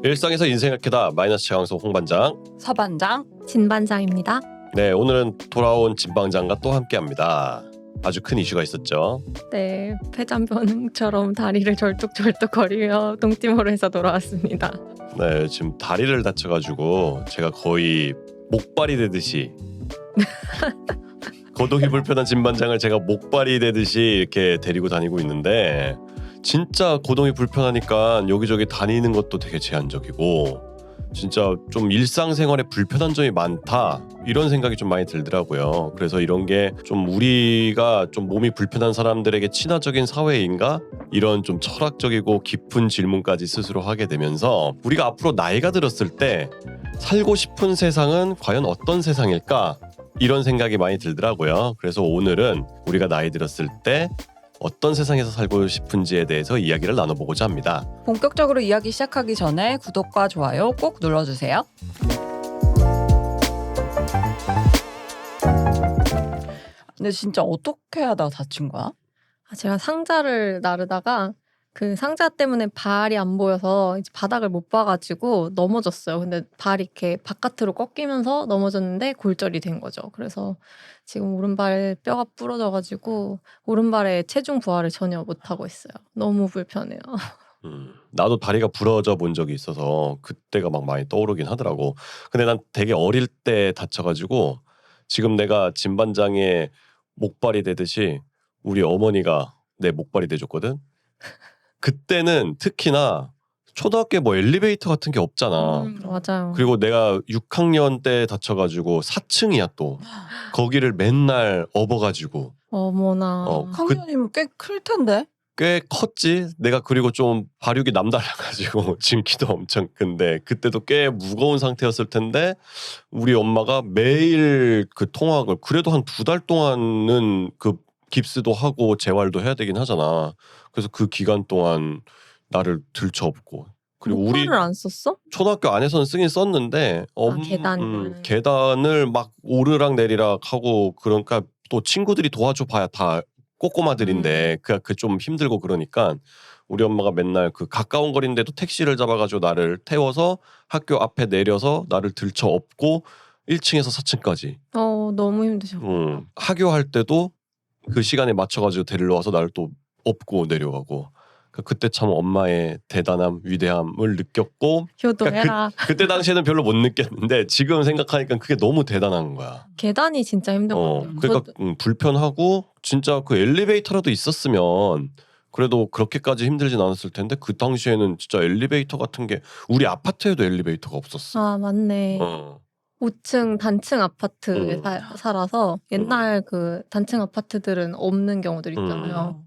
일상에서 인생을 캐다 마이너스 최강소 홍반장, 서반장, 진반장입니다. 네, 오늘은 돌아온 진반장과 또 함께합니다. 아주 큰 이슈가 있었죠. 네, 폐잔변응처럼 다리를 절뚝절뚝거리며 동티모르에서 돌아왔습니다. 네, 지금 다리를 다쳐가지고 제가 거의 목발이 되듯이 거동이 불편한 진반장을 제가 목발이 되듯이 이렇게 데리고 다니고 있는데, 진짜 거동이 불편하니까 여기저기 다니는 것도 되게 제한적이고 진짜 좀 일상생활에 불편한 점이 많다, 이런 생각이 좀 많이 들더라고요. 그래서 이런 게 좀 우리가 좀 몸이 불편한 사람들에게 친화적인 사회인가, 이런 좀 철학적이고 깊은 질문까지 스스로 하게 되면서 우리가 앞으로 나이가 들었을 때 살고 싶은 세상은 과연 어떤 세상일까, 이런 생각이 많이 들더라고요. 그래서 오늘은 우리가 나이 들었을 때 어떤 세상에서 살고 싶은지에 대해서 이야기를 나눠보고자 합니다. 본격적으로 이야기 시작하기 전에 구독과 좋아요 꼭 눌러주세요. 근데 진짜 어떻게 하다가 다친 거야? 제가 상자를 나르다가 그 상자 때문에 발이 안 보여서 이제 바닥을 못 봐가지고 넘어졌어요. 근데 발이 이렇게 바깥으로 꺾이면서 넘어졌는데 골절이 된 거죠. 그래서 지금 오른발 뼈가 부러져가지고 오른발에 체중 부하를 전혀 못 하고 있어요. 너무 불편해요. 나도 다리가 부러져 본 적이 있어서 그때가 막 많이 떠오르긴 하더라고. 근데 난 되게 어릴 때 다쳐가지고 지금 내가 진반장의 목발이 되듯이 우리 어머니가 내 목발이 돼줬거든. 그때는 특히나 초등학교에 뭐 엘리베이터 같은 게 없잖아. 맞아요. 그리고 내가 6학년 때 다쳐가지고 4층이야 또. 거기를 맨날 업어가지고. 어머나. 학년이면 꽤 클 텐데. 꽤 컸지. 내가 그리고 좀 발육이 남달라가지고 지금 키도 엄청 큰데 그때도 꽤 무거운 상태였을 텐데 우리 엄마가 매일 그 통학을, 그래도 한 2달 동안은 그 깁스도 하고 재활도 해야 되긴 하잖아. 그래서 그 기간 동안 나를 들쳐업고. 그리고 우리 목발을 안 썼어? 초등학교 안에서는 쓰긴 썼는데 계단을 막 오르락 내리락 하고, 그러니까 또 친구들이 도와줘 봐야 다 꼬꼬마들인데 그 좀 힘들고, 그러니까 우리 엄마가 맨날 그 가까운 거리인데도 택시를 잡아가지고 나를 태워서 학교 앞에 내려서 나를 들쳐 업고 1층에서 4층까지. 너무 힘드셨고. 하교할 때도 그 시간에 맞춰가지고 데리러 와서 나를 또 업고 내려가고. 그때 참 엄마의 대단함, 위대함을 느꼈고. 효도해라. 그때 당시에는 별로 못 느꼈는데 지금 생각하니까 그게 너무 대단한 거야. 계단이 진짜 힘든 것 같아요. 그러니까 불편하고, 진짜 그 엘리베이터라도 있었으면 그래도 그렇게까지 힘들진 않았을 텐데 그 당시에는 진짜 엘리베이터 같은 게, 우리 아파트에도 엘리베이터가 없었어. 맞네. 5층 단층 아파트에 살아서 옛날 그 단층 아파트들은 없는 경우들 있잖아요.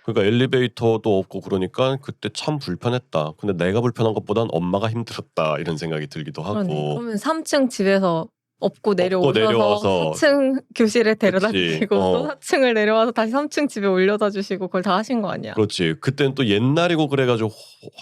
그러니까 엘리베이터도 없고, 그러니까 그때 참 불편했다. 근데 내가 불편한 것보단 엄마가 힘들었다, 이런 생각이 들기도 하고. 그러면 3층 집에서 업고 내려와서 4층 교실에 데려다 그치. 주시고 또 4층을 내려와서 다시 3층 집에 올려다 주시고 그걸 다 하신 거 아니야? 그렇지. 그때는 또 옛날이고 그래가지고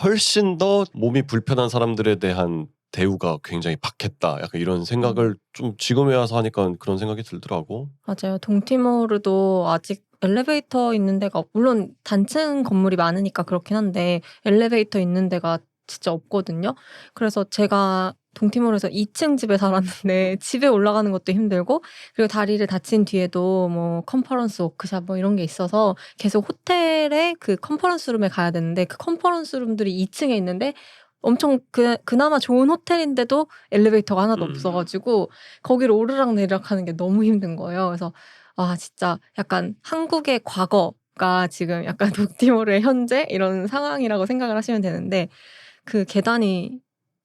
훨씬 더 몸이 불편한 사람들에 대한 대우가 굉장히 박했다, 약간 이런 생각을 좀 지금에 와서 하니까 그런 생각이 들더라고. 맞아요. 동티모르도 아직 엘리베이터 있는 데가, 물론 단층 건물이 많으니까 그렇긴 한데 엘리베이터 있는 데가 진짜 없거든요. 그래서 제가 동티모르에서 2층 집에 살았는데 집에 올라가는 것도 힘들고, 그리고 다리를 다친 뒤에도 뭐 컨퍼런스 워크샵 뭐 이런 게 있어서 계속 호텔에 그 컨퍼런스 룸에 가야 되는데, 그 컨퍼런스 룸들이 2층에 있는데 엄청 그나마 좋은 호텔인데도 엘리베이터가 하나도 없어가지고 거기를 오르락 내리락 하는 게 너무 힘든 거예요. 그래서 진짜 약간 한국의 과거가 지금 약간 동티모르의 현재 이런 상황이라고 생각을 하시면 되는데, 그 계단이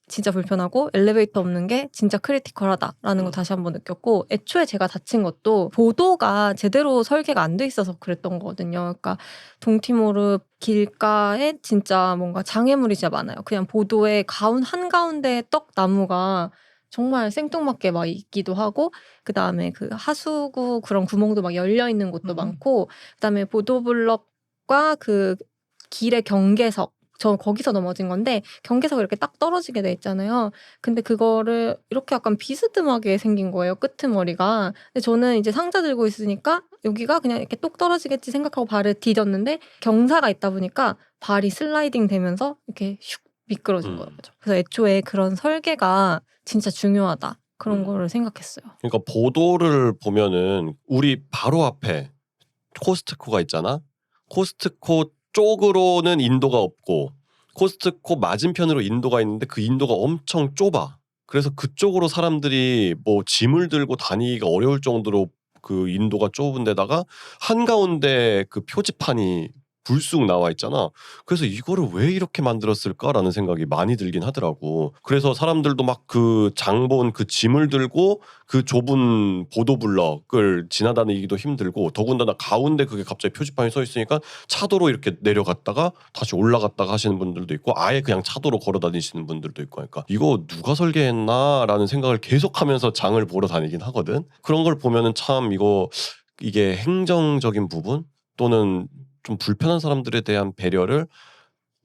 진짜 불편하고 엘리베이터 없는 게 진짜 크리티컬하다라는 거 다시 한번 느꼈고, 애초에 제가 다친 것도 보도가 제대로 설계가 안 돼 있어서 그랬던 거거든요. 그러니까 동티모르 길가에 진짜 뭔가 장애물이 진짜 많아요. 그냥 보도의 한가운데 떡나무가 정말 생뚱맞게 막 있기도 하고, 그 다음에 그 하수구 그런 구멍도 막 열려 있는 곳도 많고, 그 다음에 보도블럭과 그 길의 경계석, 저 거기서 넘어진 건데 경계석이 이렇게 딱 떨어지게 돼 있잖아요. 근데 그거를 이렇게 약간 비스듬하게 생긴 거예요, 끄트머리가. 근데 저는 이제 상자 들고 있으니까 여기가 그냥 이렇게 똑 떨어지겠지 생각하고 발을 디뎠는데 경사가 있다 보니까 발이 슬라이딩 되면서 이렇게 슉 미끄러진 거죠. 그래서 애초에 그런 설계가 진짜 중요하다. 그런 거를 생각했어요. 그러니까 보도를 보면은 우리 바로 앞에 코스트코가 있잖아. 코스트코 쪽으로는 인도가 없고 코스트코 맞은편으로 인도가 있는데 그 인도가 엄청 좁아. 그래서 그쪽으로 사람들이 뭐 짐을 들고 다니기가 어려울 정도로 그 인도가 좁은 데다가 한가운데 그 표지판이 불쑥 나와 있잖아. 그래서 이거를 왜 이렇게 만들었을까라는 생각이 많이 들긴 하더라고. 그래서 사람들도 막 그 장본 그 짐을 들고 그 좁은 보도블럭을 지나다니기도 힘들고 더군다나 가운데 그게 갑자기 표지판이 서 있으니까 차도로 이렇게 내려갔다가 다시 올라갔다가 하시는 분들도 있고 아예 그냥 차도로 걸어 다니시는 분들도 있고 하니까 이거 누가 설계했나라는 생각을 계속하면서 장을 보러 다니긴 하거든. 그런 걸 보면은 참 이게 행정적인 부분 또는 좀 불편한 사람들에 대한 배려를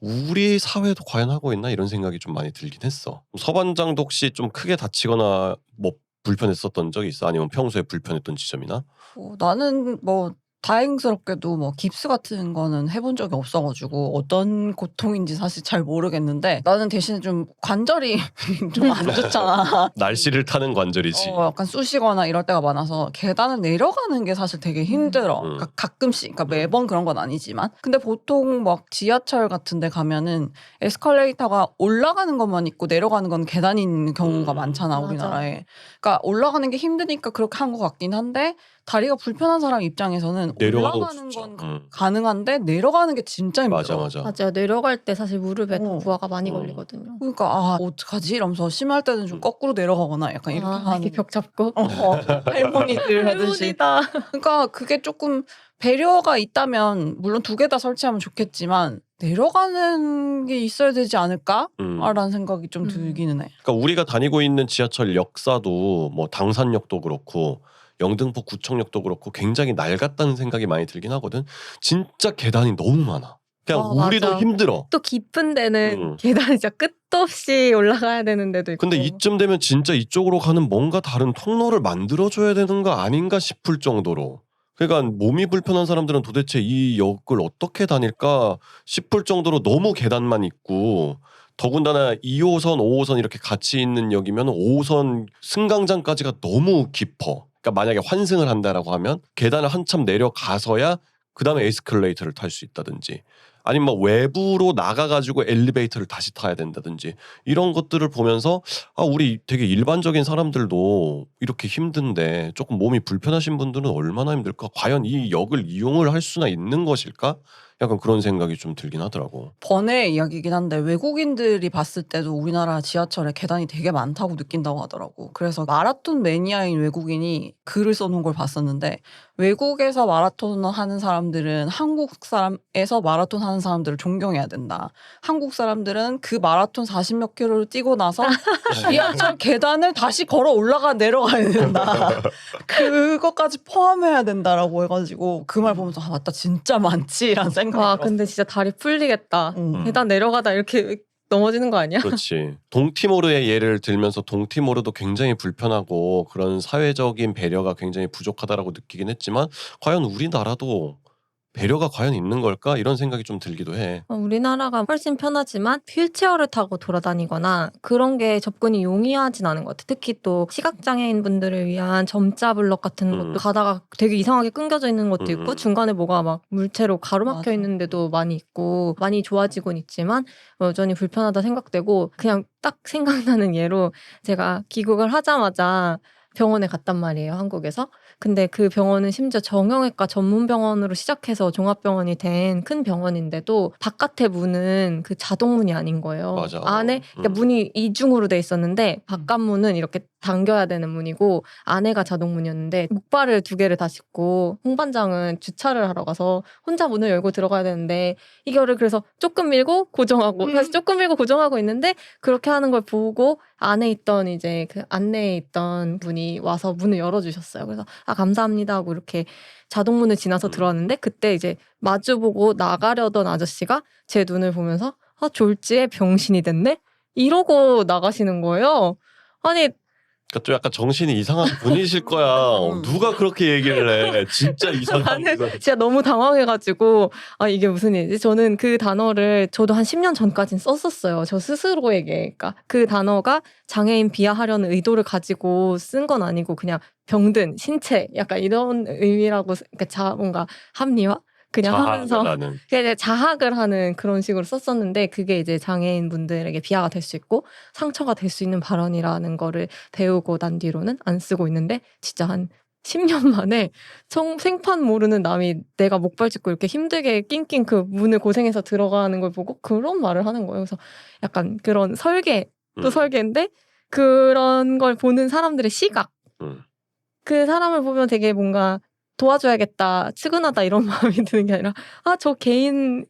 우리 사회도 과연 하고 있나 이런 생각이 좀 많이 들긴 했어. 서반장도 혹시 좀 크게 다치거나 뭐 불편했었던 적이 있어? 아니면 평소에 불편했던 지점이나? 나는 뭐 다행스럽게도 뭐 깁스 같은 거는 해본 적이 없어가지고 어떤 고통인지 사실 잘 모르겠는데 나는 대신에 좀 관절이 좀 안 좋잖아. 날씨를 타는 관절이지. 약간 쑤시거나 이럴 때가 많아서 계단을 내려가는 게 사실 되게 힘들어. 그러니까 가끔씩, 그러니까 매번 그런 건 아니지만. 근데 보통 막 지하철 같은 데 가면은 에스컬레이터가 올라가는 것만 있고 내려가는 건 계단이 있는 경우가 많잖아, 맞아. 우리나라에. 그러니까 올라가는 게 힘드니까 그렇게 한 것 같긴 한데 다리가 불편한 사람 입장에서는 내려가는 올라가는 건 건 가능한데 내려가는 게 진짜 힘들어. 맞아. 맞아요. 내려갈 때 사실 무릎에 부하가 많이 음. 걸리거든요. 그러니까 어떡하지? 이러면서 심할 때는 좀 거꾸로 내려가거나 약간 이렇게 하는 이렇게 벽 잡고 할머니들 하듯이. 할머니다. 그러니까 그게 조금 배려가 있다면 물론 두 개 다 설치하면 좋겠지만 내려가는 게 있어야 되지 않을까라는 생각이 좀 들기는 해. 그러니까 우리가 다니고 있는 지하철 역사도 뭐 당산역도 그렇고 영등포 구청역도 그렇고 굉장히 낡았다는 생각이 많이 들긴 하거든. 진짜 계단이 너무 많아. 그냥 우리도 맞아. 힘들어. 또 깊은 데는 계단이 진짜 끝도 없이 올라가야 되는 데도 있고. 근데 이쯤 되면 진짜 이쪽으로 가는 뭔가 다른 통로를 만들어줘야 되는 거 아닌가 싶을 정도로. 그러니까 몸이 불편한 사람들은 도대체 이 역을 어떻게 다닐까 싶을 정도로 너무 계단만 있고 더군다나 2호선, 5호선 이렇게 같이 있는 역이면 5호선 승강장까지가 너무 깊어. 그러니까 만약에 환승을 한다라고 하면 계단을 한참 내려가서야 그 다음에 에스컬레이터를 탈 수 있다든지 아니면 뭐 외부로 나가가지고 엘리베이터를 다시 타야 된다든지 이런 것들을 보면서 우리 되게 일반적인 사람들도 이렇게 힘든데 조금 몸이 불편하신 분들은 얼마나 힘들까? 과연 이 역을 이용을 할 수나 있는 것일까? 약간 그런 생각이 좀 들긴 하더라고. 번외 이야기긴 한데 외국인들이 봤을 때도 우리나라 지하철에 계단이 되게 많다고 느낀다고 하더라고. 그래서 마라톤 매니아인 외국인이 글을 써놓은 걸 봤었는데 외국에서 마라톤을 하는 사람들은 한국 사람에서 마라톤 하는 사람들을 존경해야 된다. 한국 사람들은 그 마라톤 40몇 킬로를 뛰고 나서 지하철 계단을 다시 걸어 올라가 내려가야 된다. 그것까지 포함해야 된다라고 해가지고 그 말 보면서 맞다 진짜 많지라는 생각이 와, 들었어. 근데 진짜 다리 풀리겠다. 응. 계단 내려가다 이렇게 넘어지는 거 아니야? 그렇지. 동티모르의 예를 들면서 동티모르도 굉장히 불편하고 그런 사회적인 배려가 굉장히 부족하다라고 느끼긴 했지만 과연 우리나라도 배려가 과연 있는 걸까? 이런 생각이 좀 들기도 해. 우리나라가 훨씬 편하지만 휠체어를 타고 돌아다니거나 그런 게 접근이 용이하진 않은 것 같아. 특히 또 시각장애인 분들을 위한 점자 블럭 같은 것도 가다가 되게 이상하게 끊겨져 있는 것도 있고 중간에 뭐가 막 물체로 가로막혀 맞아. 있는 데도 많이 있고 많이 좋아지곤 있지만 여전히 불편하다 생각되고 그냥 딱 생각나는 예로 제가 귀국을 하자마자 병원에 갔단 말이에요, 한국에서. 근데 그 병원은 심지어 정형외과 전문 병원으로 시작해서 종합병원이 된 큰 병원인데도 바깥에 문은 그 자동문이 아닌 거예요. 맞아. 안에 그러니까 문이 이중으로 돼 있었는데 바깥 문은 이렇게 당겨야 되는 문이고 안에가 자동문이었는데 목발을 2개를 다 싣고 홍반장은 주차를 하러 가서 혼자 문을 열고 들어가야 되는데 이거를 그래서 조금 밀고 고정하고 다시 조금 밀고 고정하고 있는데 그렇게 하는 걸 보고 안에 있던 이제 그 안내에 있던 분이 와서 문을 열어주셨어요. 그래서 감사합니다 하고 이렇게 자동문을 지나서 들어왔는데 그때 이제 마주보고 나가려던 아저씨가 제 눈을 보면서 졸지에 병신이 됐네? 이러고 나가시는 거예요. 아니 그러니까 좀 약간 정신이 이상한 분이실 거야. 누가 그렇게 얘기를 해? 진짜 이상한 나는 분. 진짜 너무 당황해가지고 아 이게 무슨 일이지? 저는 그 단어를 저도 한 10년 전까진 썼었어요. 저 스스로에게. 그러니까 그 단어가 장애인 비하하려는 의도를 가지고 쓴 건 아니고 그냥 병든 신체 약간 이런 의미라고 그러니까 뭔가 합리화 그냥 하면서 자아라는. 그냥 자학을 하는 그런 식으로 썼었는데 그게 이제 장애인 분들에게 비하가 될 수 있고 상처가 될 수 있는 발언이라는 거를 배우고 난 뒤로는 안 쓰고 있는데 진짜 한 10년 만에 생판 모르는 남이 내가 목발 짚고 이렇게 힘들게 낑낑 그 문을 고생해서 들어가는 걸 보고 그런 말을 하는 거예요. 그래서 약간 그런 설계 또 설계인데 그런 걸 보는 사람들의 시각 그 사람을 보면 되게 뭔가 도와줘야겠다, 측은하다 이런 마음이 드는 게 아니라 저 개인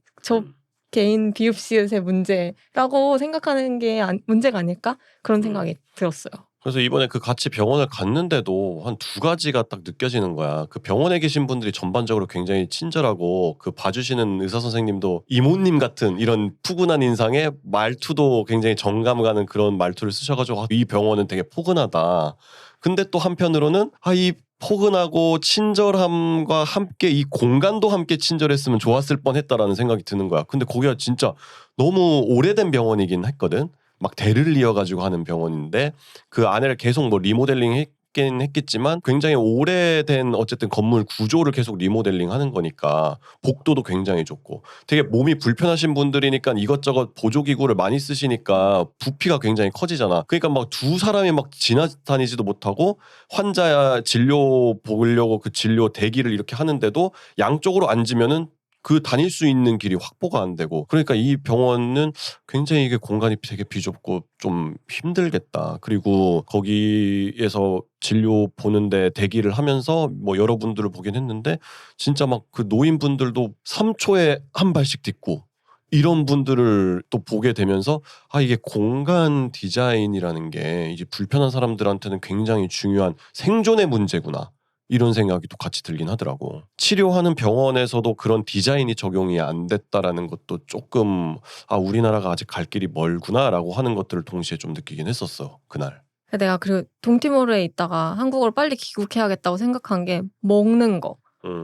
비읍시읒의 문제라고 생각하는 게 문제가 아닐까? 그런 생각이 들었어요. 그래서 이번에 그 같이 병원을 갔는데도 한 두 가지가 딱 느껴지는 거야. 그 병원에 계신 분들이 전반적으로 굉장히 친절하고 그 봐주시는 의사 선생님도 이모님 같은 이런 푸근한 인상에 말투도 굉장히 정감 가는 그런 말투를 쓰셔가지고 이 병원은 되게 포근하다. 근데 또 한편으로는 이 포근하고 친절함과 함께 이 공간도 함께 친절했으면 좋았을 뻔했다라는 생각이 드는 거야. 근데 거기가 진짜 너무 오래된 병원이긴 했거든. 막 대를 이어가지고 하는 병원인데 그 안에를 계속 뭐 리모델링 했긴 했겠지만 굉장히 오래된 어쨌든 건물 구조를 계속 리모델링 하는 거니까 복도도 굉장히 좋고 되게 몸이 불편하신 분들이니까 이것저것 보조기구를 많이 쓰시니까 부피가 굉장히 커지잖아. 그러니까 막 두 사람이 막 지나다니지도 못하고 환자 진료 보려고 그 진료 대기를 이렇게 하는데도 양쪽으로 앉으면은 그 다닐 수 있는 길이 확보가 안 되고 그러니까 이 병원은 굉장히 이게 공간이 되게 비좁고 좀 힘들겠다. 그리고 거기에서 진료 보는데 대기를 하면서 뭐 여러분들을 보긴 했는데 진짜 막 그 노인분들도 3초에 한 발씩 딛고 이런 분들을 또 보게 되면서 이게 공간 디자인이라는 게 이제 불편한 사람들한테는 굉장히 중요한 생존의 문제구나. 이런 생각이 또 같이 들긴 하더라고. 치료하는 병원에서도 그런 디자인이 적용이 안 됐다라는 것도 조금 우리나라가 아직 갈 길이 멀구나라고 하는 것들을 동시에 좀 느끼긴 했었어. 그날. 내가 그 동티모르에 있다가 한국으로 빨리 귀국해야겠다고 생각한 게 먹는 거.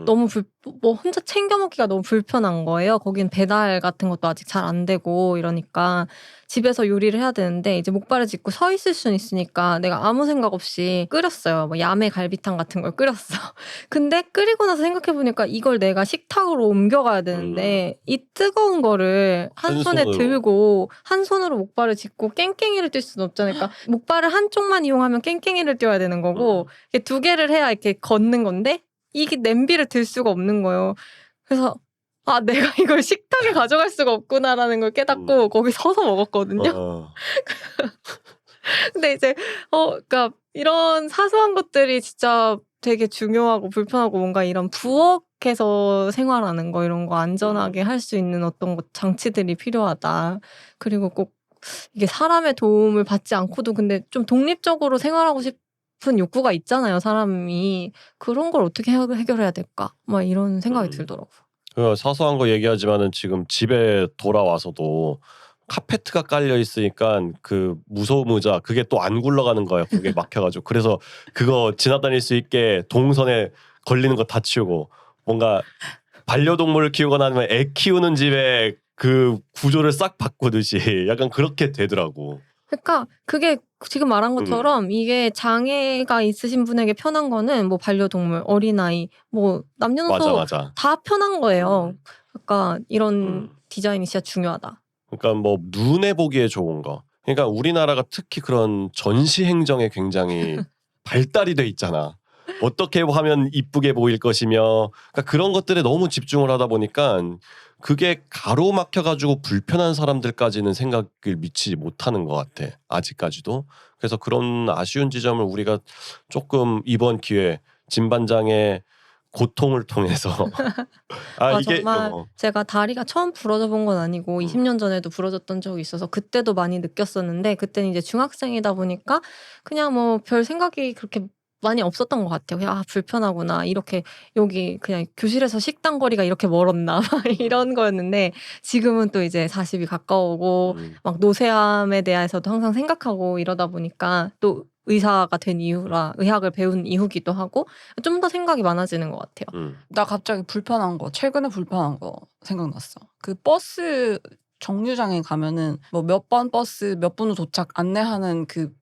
너무 뭐 혼자 챙겨 먹기가 너무 불편한 거예요. 거긴 배달 같은 것도 아직 잘 안 되고 이러니까 집에서 요리를 해야 되는데 이제 목발을 짚고 서 있을 수는 있으니까 내가 아무 생각 없이 끓였어요. 뭐 야매 갈비탕 같은 걸 끓였어. 근데 끓이고 나서 생각해 보니까 이걸 내가 식탁으로 옮겨가야 되는데 이 뜨거운 거를 한 손에 손으로. 들고 한 손으로 목발을 짚고 깽깽이를 뛸 수는 없잖아요. 그러니까 목발을 한쪽만 이용하면 깽깽이를 뛰어야 되는 거고 이게 두 개를 해야 이렇게 걷는 건데 이게 냄비를 들 수가 없는 거예요. 그래서 내가 이걸 식탁에 가져갈 수가 없구나라는 걸 깨닫고 거기 서서 먹었거든요. 근데 이제 그러니까 이런 사소한 것들이 진짜 되게 중요하고 불편하고 뭔가 이런 부엌에서 생활하는 거 이런 거 안전하게 할 수 있는 어떤 장치들이 필요하다. 그리고 꼭 이게 사람의 도움을 받지 않고도 근데 좀 독립적으로 생활하고 싶은 욕구가 있잖아요, 사람이. 그런 걸 어떻게 해결해야 될까? 막 이런 생각이 들더라고요. 사소한 거 얘기하지만은 지금 집에 돌아와서도 카페트가 깔려 있으니까 그 무서움 의자 그게 또 안 굴러가는 거야. 그게 막혀가지고 그래서 그거 지나다닐 수 있게 동선에 걸리는 거 다 치우고 뭔가 반려동물을 키우거나 아니면 애 키우는 집에 그 구조를 싹 바꾸듯이 약간 그렇게 되더라고. 그러니까 그게 지금 말한 것처럼 이게 장애가 있으신 분에게 편한 거는 뭐 반려동물, 어린아이, 뭐 남녀노소 맞아. 다 편한 거예요. 그러니까 이런 디자인이 진짜 중요하다. 그러니까 뭐 눈에 보기에 좋은 거. 그러니까 우리나라가 특히 그런 전시 행정에 굉장히 발달이 돼 있잖아. 어떻게 하면 이쁘게 보일 것이며 그러니까 그런 것들에 너무 집중을 하다 보니까 그게 가로막혀가지고 불편한 사람들까지는 생각을 미치지 못하는 것 같아. 아직까지도. 그래서 그런 아쉬운 지점을 우리가 조금 이번 기회에 진반장의 고통을 통해서 이게 정말 제가 다리가 처음 부러져 본 건 아니고 20년 전에도 부러졌던 적이 있어서 그때도 많이 느꼈었는데 그때는 이제 중학생이다 보니까 그냥 뭐 별 생각이 그렇게 많이 없었던 것 같아요. 그냥 불편하구나. 이렇게 여기 그냥 교실에서 식당 거리가 이렇게 멀었나 이런 거였는데 지금은 또 이제 40이 가까우고 막 노쇠함에 대해서도 항상 생각하고 이러다 보니까 또 의사가 된 이후라 의학을 배운 이후기도 하고 좀 더 생각이 많아지는 것 같아요. 나 갑자기 최근에 불편한 거 생각났어. 그 버스 정류장에 가면은 뭐 몇 번 버스 몇 분 후 도착 안내하는 그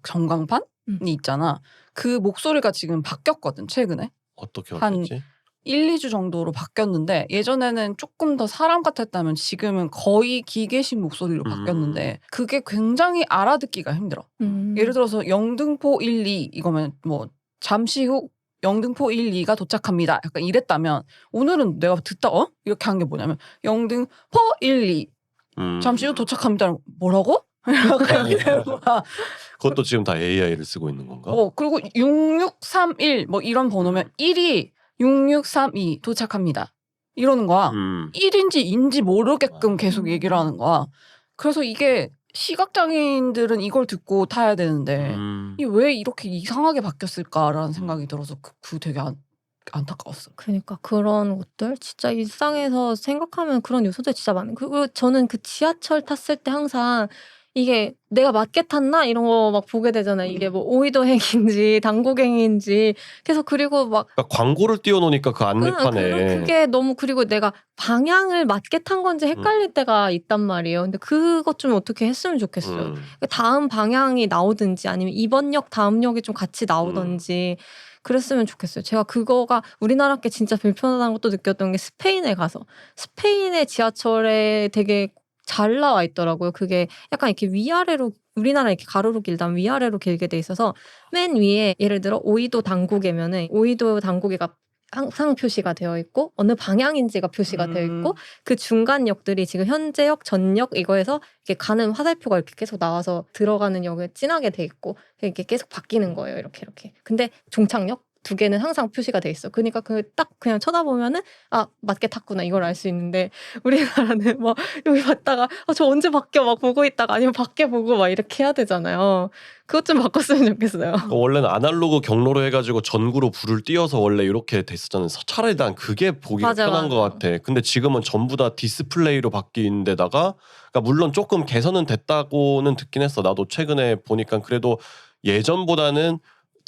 전광판이 있잖아. 그 목소리가 지금 바뀌었거든, 최근에. 어떻게 한 바뀌었지? 1-2주 정도로 바뀌었는데 예전에는 조금 더 사람 같았다면 지금은 거의 기계식 목소리로 바뀌었는데 그게 굉장히 알아듣기가 힘들어. 예를 들어서 영등포 12 이거면 뭐 잠시 후 영등포 12가 도착합니다. 약간 이랬다면 오늘은 내가 듣다 이렇게 한 게 뭐냐면 영등포 12 잠시 후 도착합니다. 뭐라고? 약간 이런 거야. 그것도 지금 다 AI를 쓰고 있는 건가? 그리고 6631 뭐 이런 번호면 1이 6632 도착합니다. 이러는 거야. 1인지 인지 모르게끔 계속 얘기를 하는 거야. 그래서 이게 시각장애인들은 이걸 듣고 타야 되는데 이 왜 이렇게 이상하게 바뀌었을까라는 생각이 들어서 그 되게 안타까웠어. 그러니까 그런 것들 진짜 일상에서 생각하면 그런 요소들 진짜 많은. 그리고 저는 그 지하철 탔을 때 항상 이게 내가 맞게 탔나 이런 거 막 보게 되잖아요. 이게 뭐 오이도행인지 당구갱인지 계속 그리고 막 그러니까 광고를 띄워놓으니까 그 안내판에 그게 너무 그리고 내가 방향을 맞게 탄 건지 헷갈릴 때가 있단 말이에요. 근데 그것 좀 어떻게 했으면 좋겠어요. 다음 방향이 나오든지 아니면 이번 역 다음 역이 좀 같이 나오든지 그랬으면 좋겠어요. 제가 그거가 우리나라 게 진짜 불편하다는 것도 느꼈던 게 스페인에 가서 스페인의 지하철에 되게 잘 나와 있더라고요. 그게 약간 이렇게 위아래로 우리나라 이렇게 가로로 길다면 위아래로 길게 돼 있어서 맨 위에 예를 들어 오이도 당국이면은 오이도 당국이가 항상 표시가 되어 있고 어느 방향인지가 표시가 되어 있고 그 중간 역들이 지금 현재역, 전역 이거에서 이렇게 가는 화살표가 이렇게 계속 나와서 들어가는 역에 진하게 돼 있고 이렇게 계속 바뀌는 거예요. 이렇게. 근데 종착역 2개는 항상 표시가 돼 있어. 그러니까 그 딱 그냥 쳐다보면은 맞게 탔구나 이걸 알 수 있는데 우리나라는 막 여기 봤다가 저 언제 바뀌어 막 보고 있다가 아니면 밖에 보고 막 이렇게 해야 되잖아요. 그것 좀 바꿨으면 좋겠어요. 원래는 아날로그 경로로 해가지고 전구로 불을 띄워서 원래 이렇게 됐었잖아요. 차라리 난 그게 보기가 편한 것 같아. 근데 지금은 전부 다 디스플레이로 바뀐 데다가 그러니까 물론 조금 개선은 됐다고는 듣긴 했어. 나도 최근에 보니까 그래도 예전보다는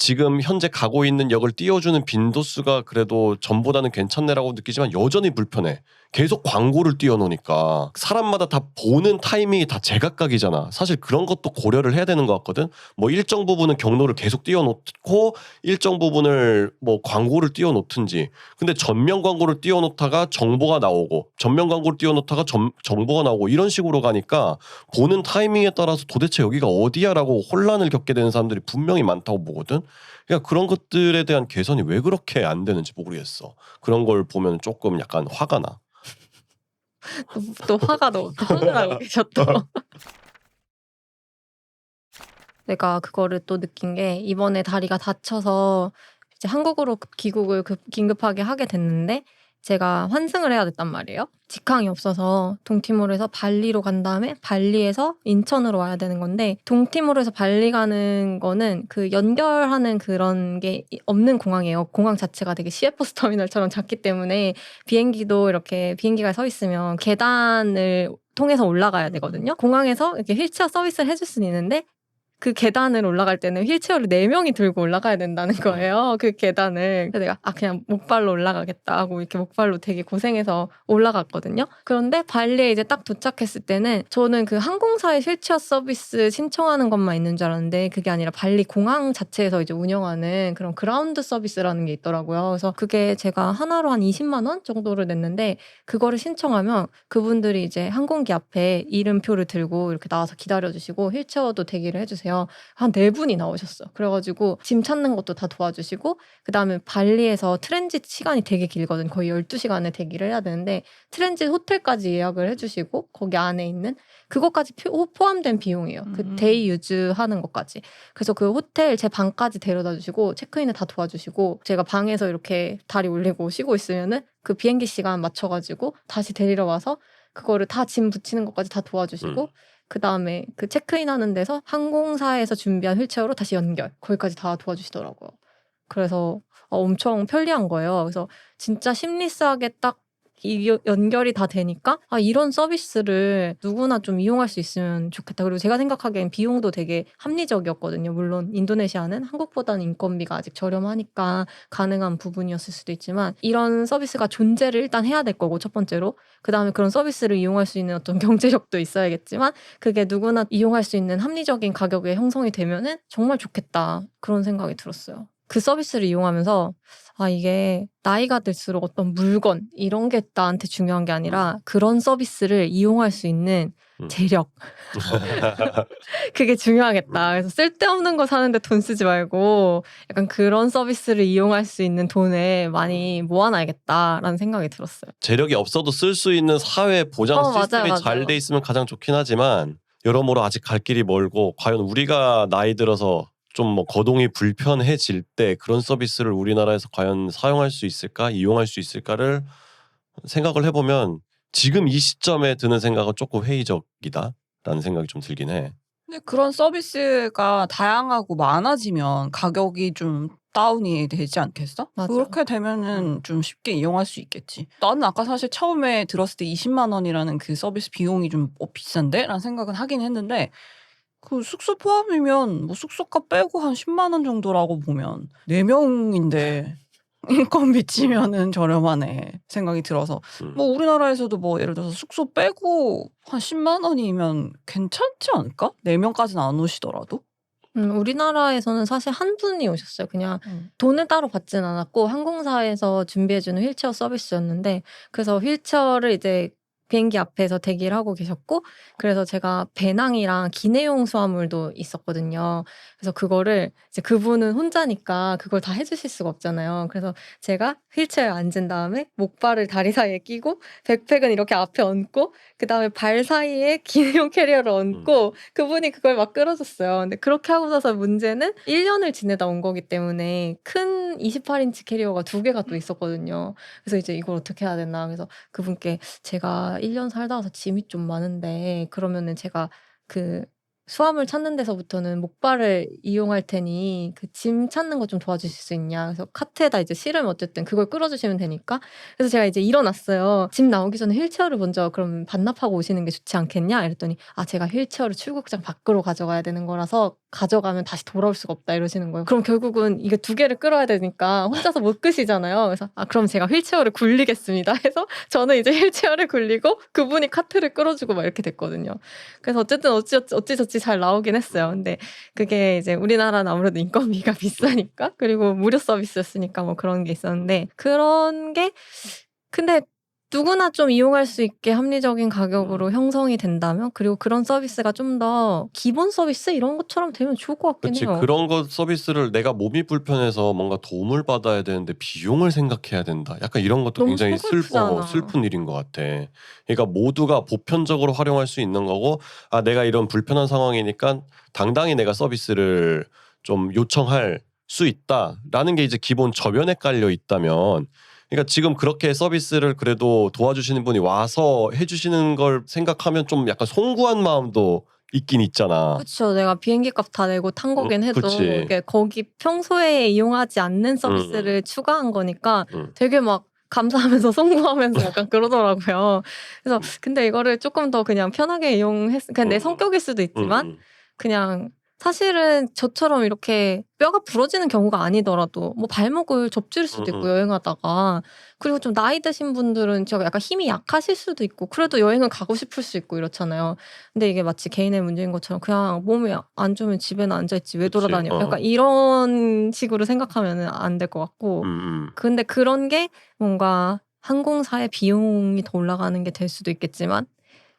지금 현재 가고 있는 역을 띄워주는 빈도수가 그래도 전보다는 괜찮네라고 느끼지만 여전히 불편해. 계속 광고를 띄워놓으니까 사람마다 다 보는 타이밍이 다 제각각이잖아. 사실 그런 것도 고려를 해야 되는 것 같거든. 뭐 일정 부분은 경로를 계속 띄워놓고 일정 부분을 뭐 광고를 띄워놓든지. 근데 전면 광고를 띄워놓다가 정보가 나오고 전면 광고를 띄워놓다가 정보가 나오고 이런 식으로 가니까 보는 타이밍에 따라서 도대체 여기가 어디야라고 혼란을 겪게 되는 사람들이 분명히 많다고 보거든. 그러니까 그런 것들에 대한 개선이 왜 그렇게 안 되는지 모르겠어. 그런 걸 보면 조금 약간 화가 나. 또 화가 너무 화나고 계셨다. 내가 그거를 또 느낀 게 이번에 다리가 다쳐서 이제 한국으로 귀국을 긴급하게 하게 됐는데 제가 환승을 해야 됐단 말이에요. 직항이 없어서 동티모르에서 발리로 간 다음에 발리에서 인천으로 와야 되는 건데 동티모르에서 발리 가는 거는 그 연결하는 그런 게 없는 공항이에요. 공항 자체가 되게 시외버스 터미널처럼 작기 때문에 비행기도 이렇게 비행기가 서 있으면 계단을 통해서 올라가야 되거든요. 공항에서 이렇게 휠체어 서비스를 해줄 수는 있는데 그 계단을 올라갈 때는 휠체어를 4명이 들고 올라가야 된다는 거예요. 그 계단을. 그래서 내가 그냥 목발로 올라가겠다 하고 이렇게 목발로 되게 고생해서 올라갔거든요. 그런데 발리에 이제 딱 도착했을 때는 저는 그 항공사의 휠체어 서비스 신청하는 것만 있는 줄 알았는데 그게 아니라 발리 공항 자체에서 이제 운영하는 그런 그라운드 서비스라는 게 있더라고요. 그래서 그게 제가 하나로 한 20만 원 정도를 냈는데 그거를 신청하면 그분들이 이제 항공기 앞에 이름표를 들고 이렇게 나와서 기다려주시고 휠체어도 대기를 해주세요. 한 4분이 나오셨어. 그래가지고 짐 찾는 것도 다 도와주시고 그다음에 발리에서 트랜짓 시간이 되게 길거든. 거의 12시간을 대기를 해야 되는데 트랜짓 호텔까지 예약을 해주시고 거기 안에 있는 그것까지 포함된 비용이에요. 그 데이 유즈 하는 것까지. 그래서 그 호텔 제 방까지 데려다 주시고 체크인을 다 도와주시고 제가 방에서 이렇게 다리 올리고 쉬고 있으면은 그 비행기 시간 맞춰가지고 다시 데리러 와서 그거를 다 짐 붙이는 것까지 다 도와주시고 그 다음에 그 체크인하는 데서 항공사에서 준비한 휠체어로 다시 연결 거기까지 다 도와주시더라고요. 그래서 엄청 편리한 거예요. 그래서 진짜 심리스하게 딱 연결이 다 되니까 이런 서비스를 누구나 좀 이용할 수 있으면 좋겠다. 그리고 제가 생각하기엔 비용도 되게 합리적이었거든요. 물론 인도네시아는 한국보다는 인건비가 아직 저렴하니까 가능한 부분이었을 수도 있지만 이런 서비스가 존재를 일단 해야 될 거고 첫 번째로 그다음에 그런 서비스를 이용할 수 있는 어떤 경제력도 있어야겠지만 그게 누구나 이용할 수 있는 합리적인 가격에 형성이 되면은 정말 좋겠다. 그런 생각이 들었어요. 그 서비스를 이용하면서 이게 나이가 들수록 어떤 물건 이런 게 나한테 중요한 게 아니라 그런 서비스를 이용할 수 있는 재력 그게 중요하겠다. 그래서 쓸데없는 거 사는데 돈 쓰지 말고 약간 그런 서비스를 이용할 수 있는 돈을 많이 모아놔야겠다라는 생각이 들었어요. 재력이 없어도 쓸 수 있는 사회 보장 시스템이 맞아요. 잘 돼 있으면 가장 좋긴 하지만 여러모로 아직 갈 길이 멀고 과연 우리가 나이 들어서 좀 뭐 거동이 불편해질 때 그런 서비스를 우리나라에서 과연 사용할 수 있을까, 이용할 수 있을까를 생각을 해보면 지금 이 시점에 드는 생각은 조금 회의적이다라는 생각이 좀 들긴 해. 근데 그런 서비스가 다양하고 많아지면 가격이 좀 다운이 되지 않겠어? 맞아. 그렇게 되면은 좀 쉽게 이용할 수 있겠지. 나는 아까 사실 처음에 들었을 때 20만 원이라는 그 서비스 비용이 좀 비싼데? 라는 생각은 하긴 했는데 그 숙소 포함이면 뭐 숙소값 빼고 한 10만 원 정도라고 보면 4명인데 인건비 치면은 저렴하네 생각이 들어서 뭐 우리나라에서도 뭐 예를 들어서 숙소 빼고 한 10만 원이면 괜찮지 않을까? 4명까지는 안 오시더라도? 우리나라에서는 사실 한 분이 오셨어요. 그냥 돈을 따로 받진 않았고 항공사에서 준비해주는 휠체어 서비스였는데 그래서 휠체어를 이제 비행기 앞에서 대기를 하고 계셨고 그래서 제가 배낭이랑 기내용 수화물도 있었거든요. 그래서 그거를 이제 그분은 혼자니까 그걸 다 해주실 수가 없잖아요. 그래서 제가 휠체어에 앉은 다음에 목발을 다리 사이에 끼고 백팩은 이렇게 앞에 얹고 그 다음에 발 사이에 기내용 캐리어를 얹고 그분이 그걸 막 끌어줬어요. 근데 그렇게 하고 나서 문제는 1년을 지내다 온 거기 때문에 큰 28인치 캐리어가 2개가 또 있었거든요. 그래서 이제 이걸 어떻게 해야 되나 그래서 그분께 제가 1년 살다 와서 짐이 좀 많은데 그러면은 제가 그 수화물 찾는 데서부터는 목발을 이용할 테니 그 짐 찾는 거 좀 도와주실 수 있냐. 그래서 카트에다 이제 실으면 어쨌든 그걸 끌어주시면 되니까. 그래서 제가 이제 일어났어요. 짐 나오기 전에 휠체어를 먼저 그럼 반납하고 오시는 게 좋지 않겠냐? 이랬더니 제가 휠체어를 출국장 밖으로 가져가야 되는 거라서 가져가면 다시 돌아올 수가 없다 이러시는 거예요. 그럼 결국은 이게 2개를 끌어야 되니까 혼자서 못 끄시잖아요. 그래서 그럼 제가 휠체어를 굴리겠습니다. 해서 저는 이제 휠체어를 굴리고 그분이 카트를 끌어주고 막 이렇게 됐거든요. 그래서 어쨌든 어찌저찌 잘 나오긴 했어요. 근데 그게 이제 우리나라는 아무래도 인건비가 비싸니까 그리고 무료 서비스였으니까 뭐 그런 게 있었는데 그런 게 근데 누구나 좀 이용할 수 있게 합리적인 가격으로 형성이 된다면 그리고 그런 서비스가 좀 더 기본 서비스 이런 것처럼 되면 좋을 것 같긴 그렇지. 해요. 그런 거 서비스를 내가 몸이 불편해서 뭔가 도움을 받아야 되는데 비용을 생각해야 된다. 약간 이런 것도 너무 굉장히 서글프잖아. 슬픈 일인 것 같아. 그러니까 모두가 보편적으로 활용할 수 있는 거고 내가 이런 불편한 상황이니까 당당히 내가 서비스를 좀 요청할 수 있다라는 게 이제 기본 저변에 깔려 있다면 그러니까 지금 그렇게 서비스를 그래도 도와주시는 분이 와서 해주시는 걸 생각하면 좀 약간 송구한 마음도 있긴 있잖아. 그렇죠. 내가 비행기 값 다 내고 탄 거긴 해도 그치. 이게 거기 평소에 이용하지 않는 서비스를 추가한 거니까 되게 막 감사하면서 송구하면서 약간 그러더라고요. 그래서 근데 이거를 조금 더 그냥 편하게 그냥 내 성격일 수도 있지만 그냥 사실은 저처럼 이렇게 뼈가 부러지는 경우가 아니더라도 뭐 발목을 접질 수도 있고 여행하다가 그리고 좀 나이 드신 분들은 제가 약간 힘이 약하실 수도 있고 그래도 여행을 가고 싶을 수 있고 이렇잖아요. 근데 이게 마치 개인의 문제인 것처럼 그냥 몸이 안 좋으면 집에는 앉아있지 왜 그치. 돌아다녀 약간 이런 식으로 생각하면 안 될 것 같고 근데 그런 게 뭔가 항공사의 비용이 더 올라가는 게 될 수도 있겠지만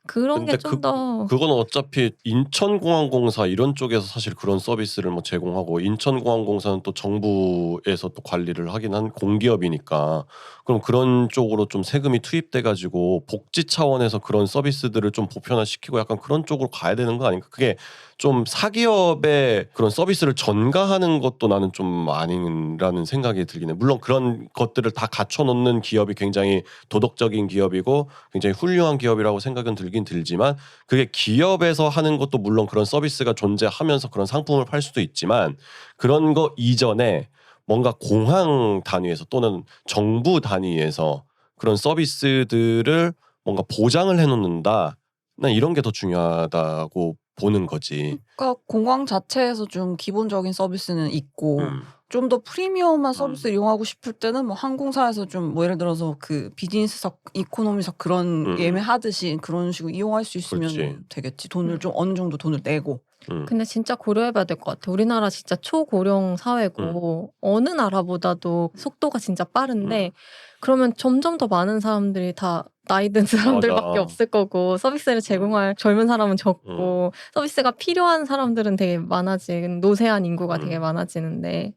그런 게 근데 좀 더 그건 어차피 인천공항공사 이런 쪽에서 사실 그런 서비스를 뭐 제공하고 인천공항공사는 또 정부에서 또 관리를 하긴 한 공기업이니까 그럼 그런 쪽으로 좀 세금이 투입돼 가지고 복지 차원에서 그런 서비스들을 좀 보편화시키고 약간 그런 쪽으로 가야 되는 거 아닌가? 그게 좀 사기업의 그런 서비스를 전가하는 것도 나는 좀 아닌라는 생각이 들긴 해. 물론 그런 것들을 다 갖춰놓는 기업이 굉장히 도덕적인 기업이고 굉장히 훌륭한 기업이라고 생각은 들긴 들지만 그게 기업에서 하는 것도 물론 그런 서비스가 존재하면서 그런 상품을 팔 수도 있지만 그런 거 이전에 뭔가 공항 단위에서 또는 정부 단위에서 그런 서비스들을 뭔가 보장을 해놓는다. 난 이런 게 더 중요하다고 보는 거지. 그러니까 공항 자체에서 좀 기본적인 서비스는 있고 음, 좀 더 프리미엄한 서비스를 이용하고 싶을 때는 뭐 항공사에서 좀 뭐 예를 들어서 그 비즈니스석, 이코노미석 그런 예매하듯이 그런 식으로 이용할 수 있으면 그렇지. 되겠지. 돈을 좀 어느 정도 돈을 내고. 근데 진짜 고려해봐야 될 것 같아. 우리나라 진짜 초고령 사회고 어느 나라보다도 속도가 진짜 빠른데 그러면 점점 더 많은 사람들이 다 나이 든 사람들밖에 맞아. 없을 거고 서비스를 제공할 젊은 사람은 적고 서비스가 필요한 사람들은 되게 많아지는 노쇠한 인구가 되게 많아지는데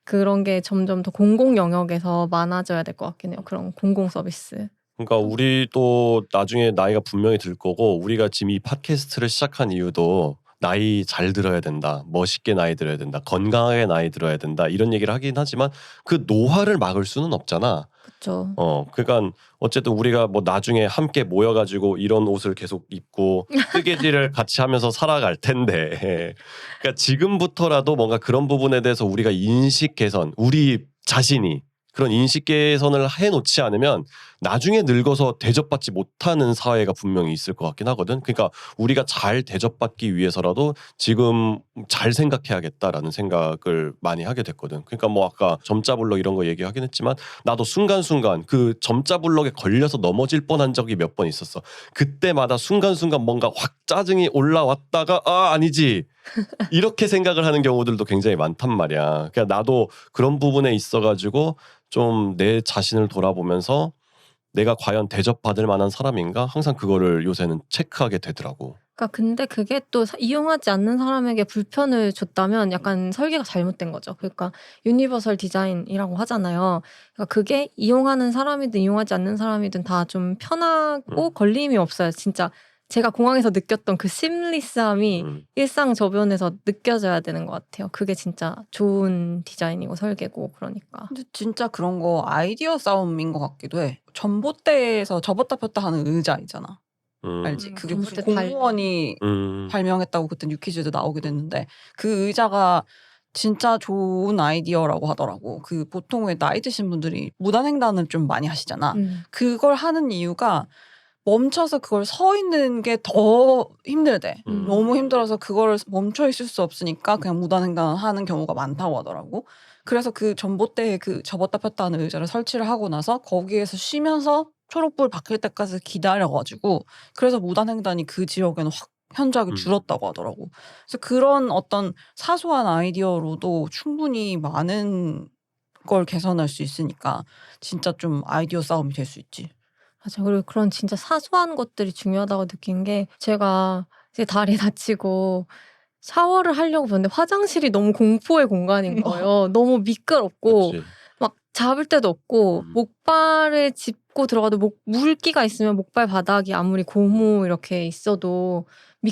그런 게 점점 더 공공 영역에서 많아져야 될 것 같긴 해요. 그런 공공 서비스. 그러니까 우리도 나중에 나이가 분명히 들 거고 우리가 지금 이 팟캐스트를 시작한 이유도 나이 잘 들어야 된다. 멋있게 나이 들어야 된다. 건강하게 나이 들어야 된다. 이런 얘기를 하긴 하지만 그 노화를 막을 수는 없잖아. 그렇죠. 그러니까 어쨌든 우리가 뭐 나중에 함께 모여가지고 이런 옷을 계속 입고 뜨개질을 같이 하면서 살아갈 텐데, 그러니까 지금부터라도 뭔가 그런 부분에 대해서 우리가 인식 개선, 우리 자신이 그런 인식 개선을 해놓지 않으면 나중에 늙어서 대접받지 못하는 사회가 분명히 있을 것 같긴 하거든. 그러니까 우리가 잘 대접받기 위해서라도 지금 잘 생각해야겠다라는 생각을 많이 하게 됐거든. 그러니까 뭐 아까 점자블럭 이런 거 얘기하긴 했지만 나도 순간순간 그 점자블럭에 걸려서 넘어질 뻔한 적이 몇 번 있었어. 그때마다 순간순간 뭔가 확 짜증이 올라왔다가 아니지. 이렇게 생각을 하는 경우들도 굉장히 많단 말이야. 그러니까 나도 그런 부분에 있어가지고 좀 내 자신을 돌아보면서 내가 과연 대접받을 만한 사람인가? 항상 그거를 요새는 체크하게 되더라고. 그러니까 근데 그게 또 이용하지 않는 사람에게 불편을 줬다면 약간 설계가 잘못된 거죠. 그러니까 유니버설 디자인이라고 하잖아요. 그러니까 그게 이용하는 사람이든 이용하지 않는 사람이든 다 좀 편하고 걸림이 없어요. 진짜 제가 공항에서 느꼈던 그 심리스함이 일상 저변에서 느껴져야 되는 것 같아요. 그게 진짜 좋은 디자인이고 설계고 그러니까. 근데 진짜 그런 거 아이디어 싸움인 것 같기도 해. 전봇대에서 접었다 폈다 하는 의자 있잖아. 알지? 그게 무슨 전봇대 달려. 공무원이 발명했다고 그때 뉴퀴즈도 나오게 됐는데 그 의자가 진짜 좋은 아이디어라고 하더라고. 그 보통 왜 나이 드신 분들이 무단횡단을 좀 많이 하시잖아. 그걸 하는 이유가 멈춰서 그걸 서 있는 게 더 힘들대. 너무 힘들어서 그걸 멈춰 있을 수 없으니까 그냥 무단횡단을 하는 경우가 많다고 하더라고. 그래서 그 전봇대에 그 접었다 폈다 하는 의자를 설치를 하고 나서 거기에서 쉬면서 초록불 바뀔 때까지 기다려가지고 그래서 무단횡단이 그 지역에는 확 현저하게 줄었다고 하더라고. 그래서 그런 어떤 사소한 아이디어로도 충분히 많은 걸 개선할 수 있으니까 진짜 좀 아이디어 싸움이 될 수 있지. 맞아. 그리고 그런 진짜 사소한 것들이 중요하다고 느낀 게 제가 이제 다리 다치고 샤워를 하려고 봤는데 화장실이 너무 공포의 공간인 거예요. 너무 미끄럽고 그치. 막 잡을 데도 없고 목발을 짚고 들어가도 물기가 있으면 목발 바닥이 아무리 고무 이렇게 있어도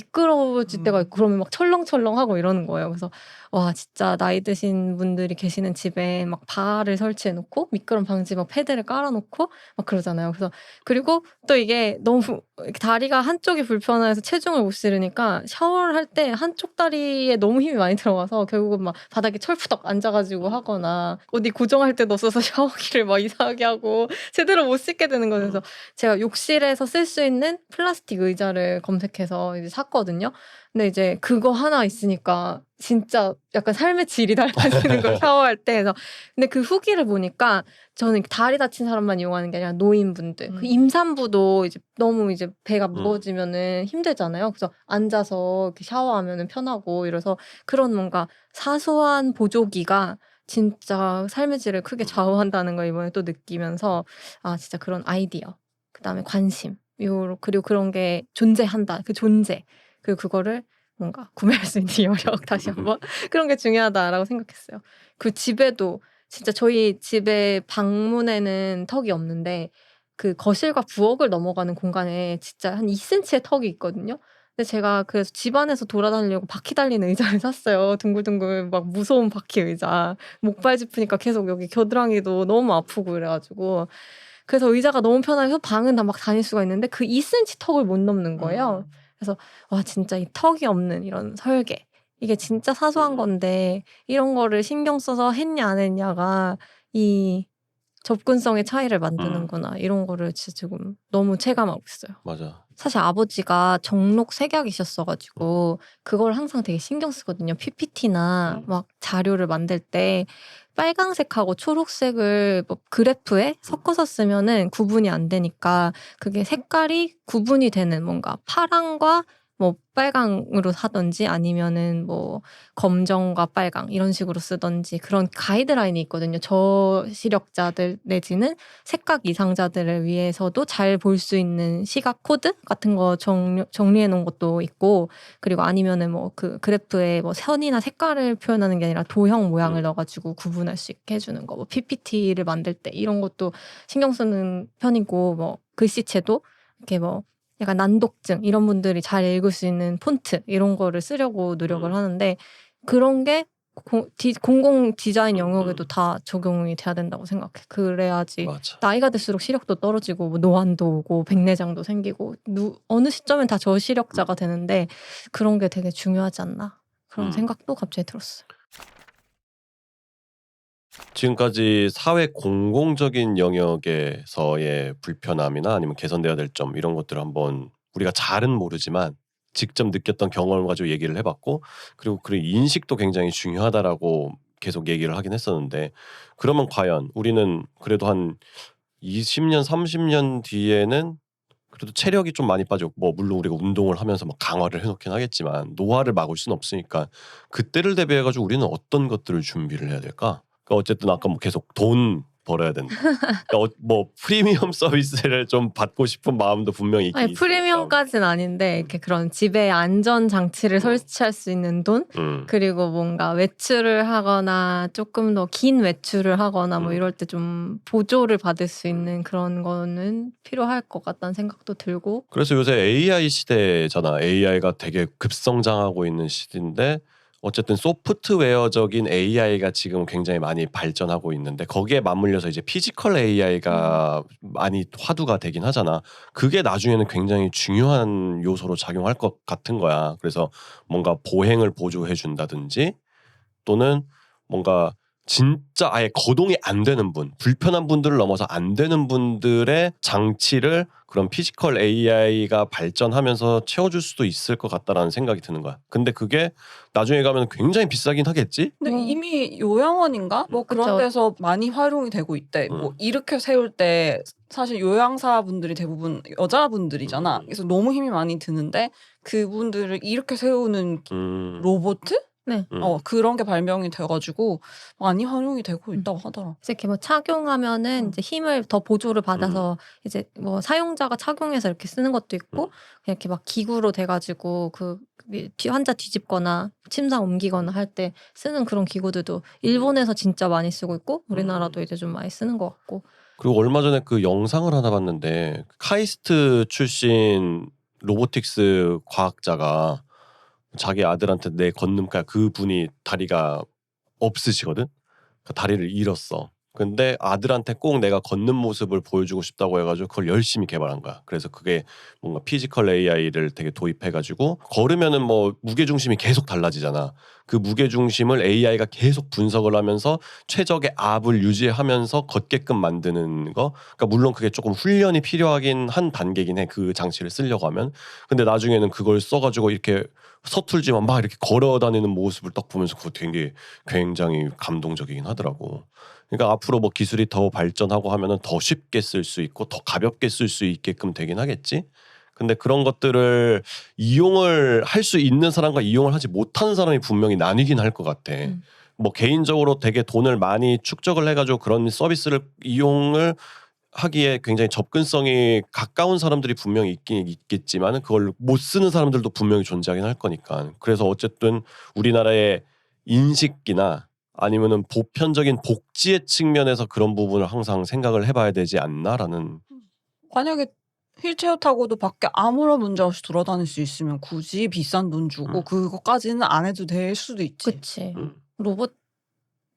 미끄러워질 때가 있고 그러면 막 철렁철렁하고 이러는 거예요. 그래서 와 진짜 나이 드신 분들이 계시는 집에 막 바를 설치해 놓고 미끄럼 방지 막 패드를 깔아 놓고 막 그러잖아요. 그래서 그리고 또 이게 너무 이렇게 다리가 한쪽이 불편해서 체중을 못 실으니까 샤워를 할 때 한쪽 다리에 너무 힘이 많이 들어가서 결국은 막 바닥에 철푸덕 앉아가지고 하거나 어디 고정할 데도 없어서 샤워기를 막 이상하게 하고 제대로 못 씻게 되는 거예요. 그래서 제가 욕실에서 쓸 수 있는 플라스틱 의자를 검색해서 이제 샀거든요. 근데 이제 그거 하나 있으니까 진짜 약간 삶의 질이 달라지는 거 샤워할 때. 그래서 근데 그 후기를 보니까 저는 다리 다친 사람만 이용하는 게 아니라 노인분들, 그 임산부도 이제 너무 이제 배가 무거워지면은 힘들잖아요. 그래서 앉아서 이렇게 샤워하면은 편하고 이래서 그런 뭔가 사소한 보조기가 진짜 삶의 질을 크게 좌우한다는 걸 이번에 또 느끼면서 아 진짜 그런 아이디어, 그다음에 관심, 그리고 그런 게 존재한다. 그 존재. 그리고 그거를 뭔가 구매할 수 있는 여력 다시 한번 그런 게 중요하다라고 생각했어요. 그 집에도 진짜 저희 집에 방문에는 턱이 없는데 그 거실과 부엌을 넘어가는 공간에 진짜 한 2cm의 턱이 있거든요. 근데 제가 그래서 집안에서 돌아다니려고 바퀴 달린 의자를 샀어요. 둥글둥글 막 무서운 바퀴 의자. 목발 짚으니까 계속 여기 겨드랑이도 너무 아프고 이래가지고 그래서 의자가 너무 편해서 방은 다 막 다닐 수가 있는데 그 2cm 턱을 못 넘는 거예요. 그래서 와 진짜 이 턱이 없는 이런 설계 이게 진짜 사소한 건데 이런 거를 신경 써서 했냐 안 했냐가 이 접근성의 차이를 만드는구나. 이런 거를 진짜 지금 너무 체감하고 있어요. 맞아. 사실 아버지가 정록 색약이셨어가지고 그걸 항상 되게 신경 쓰거든요. PPT나 막 자료를 만들 때 빨강색하고 초록색을 뭐 그래프에 섞어서 쓰면은 구분이 안 되니까 그게 색깔이 구분이 되는 뭔가 파랑과 뭐 빨강으로 하든지 아니면은 뭐 검정과 빨강 이런 식으로 쓰든지 그런 가이드라인이 있거든요. 저시력자들 내지는 색각 이상자들을 위해서도 잘 볼 수 있는 시각 코드 같은 거 정리해 놓은 것도 있고, 그리고 아니면은 뭐 그 그래프에 뭐 선이나 색깔을 표현하는 게 아니라 도형 모양을 넣어가지고 구분할 수 있게 해주는 거, 뭐 PPT를 만들 때 이런 것도 신경 쓰는 편이고, 뭐 글씨체도 이렇게 뭐 약간 난독증 이런 분들이 잘 읽을 수 있는 폰트 이런 거를 쓰려고 노력을 하는데, 그런 게 공공 디자인 영역에도 다 적용이 돼야 된다고 생각해. 그래야지 맞아. 나이가 들수록 시력도 떨어지고 뭐 노안도 오고 백내장도 생기고 어느 시점엔 다 저시력자가 되는데 그런 게 되게 중요하지 않나 그런 생각도 갑자기 들었어요. 지금까지 사회 공공적인 영역에서의 불편함이나 아니면 개선돼야 될 점 이런 것들을 한번 우리가 잘은 모르지만 직접 느꼈던 경험을 가지고 얘기를 해봤고, 그리고 그 인식도 굉장히 중요하다라고 계속 얘기를 하긴 했었는데, 그러면 과연 우리는 그래도 한 20년, 30년 뒤에는 그래도 체력이 좀 많이 빠지고, 뭐 물론 우리가 운동을 하면서 막 강화를 해놓긴 하겠지만 노화를 막을 수는 없으니까 그때를 대비해가지고 우리는 어떤 것들을 준비를 해야 될까? 그러니까 어쨌든 아까 뭐 계속 돈 벌어야 된다. 그러니까 뭐 프리미엄 서비스를 좀 받고 싶은 마음도 분명히 있긴 아니 있으니까. 프리미엄까지는 아닌데 이렇게 그런 집에 안전 장치를 설치할 수 있는 돈, 그리고 뭔가 외출을 하거나 조금 더 긴 외출을 하거나 뭐 이럴 때 좀 보조를 받을 수 있는 그런 거는 필요할 것 같다는 생각도 들고. 그래서 요새 AI 시대잖아. AI가 되게 급성장하고 있는 시대인데 어쨌든 소프트웨어적인 AI가 지금 굉장히 많이 발전하고 있는데 거기에 맞물려서 이제 피지컬 AI가 많이 화두가 되긴 하잖아. 그게 나중에는 굉장히 중요한 요소로 작용할 것 같은 거야. 그래서 뭔가 보행을 보조해 준다든지 또는 뭔가 진짜 아예 거동이 안 되는 분, 불편한 분들을 넘어서 안 되는 분들의 장치를 그런 피지컬 AI가 발전하면서 채워줄 수도 있을 것 같다라는 생각이 드는 거야. 근데 그게 나중에 가면 굉장히 비싸긴 하겠지? 근데 이미 요양원인가 뭐 그런 그쵸. 데서 많이 활용이 되고 있대. 뭐 이렇게 세울 때 사실 요양사 분들이 대부분 여자분들이잖아. 그래서 너무 힘이 많이 드는데 그분들을 이렇게 세우는 로봇? 네. 그런 게 발명이 돼가지고 많이 활용이 되고 있다고 하더라. 이제 이렇게 뭐 착용하면은 이제 힘을 더 보조를 받아서 이제 뭐 사용자가 착용해서 이렇게 쓰는 것도 있고, 그냥 이렇게 막 기구로 돼가지고 그 환자 뒤집거나 침상 옮기거나 할 때 쓰는 그런 기구들도 일본에서 진짜 많이 쓰고 있고 우리나라도 이제 좀 많이 쓰는 것 같고. 그리고 얼마 전에 그 영상을 하나 봤는데 카이스트 출신 로보틱스 과학자가 자기 아들한테 내 걷는까 그분이 다리가 없으시거든. 그 다리를 잃었어. 근데 아들한테 꼭 내가 걷는 모습을 보여주고 싶다고 해가지고 그걸 열심히 개발한 거야. 그래서 그게 뭔가 피지컬 AI를 되게 도입해가지고 걸으면은 뭐 무게 중심이 계속 달라지잖아. 그 무게 중심을 AI가 계속 분석을 하면서 최적의 압을 유지하면서 걷게끔 만드는 거. 그러니까 물론 그게 조금 훈련이 필요하긴 한 단계긴 해. 그 장치를 쓰려고 하면. 근데 나중에는 그걸 써가지고 이렇게 서툴지만 막 이렇게 걸어다니는 모습을 딱 보면서 그거 되게 굉장히 감동적이긴 하더라고. 그러니까 앞으로 뭐 기술이 더 발전하고 하면은 더 쉽게 쓸 수 있고 더 가볍게 쓸 수 있게끔 되긴 하겠지. 근데 그런 것들을 이용을 할 수 있는 사람과 이용을 하지 못하는 사람이 분명히 나뉘긴 할 것 같아. 뭐 개인적으로 되게 돈을 많이 축적을 해가지고 그런 서비스를 이용을 하기에 굉장히 접근성이 가까운 사람들이 분명히 있긴 있겠지만 그걸 못 쓰는 사람들도 분명히 존재하긴 할 거니까. 그래서 어쨌든 우리나라의 인식이나 아니면은 보편적인 복지의 측면에서 그런 부분을 항상 생각을 해봐야 되지 않나라는. 만약에 휠체어 타고도 밖에 아무런 문제 없이 돌아다닐 수 있으면 굳이 비싼 돈 주고 그거까지는 안 해도 될 수도 있지. 그치. 로봇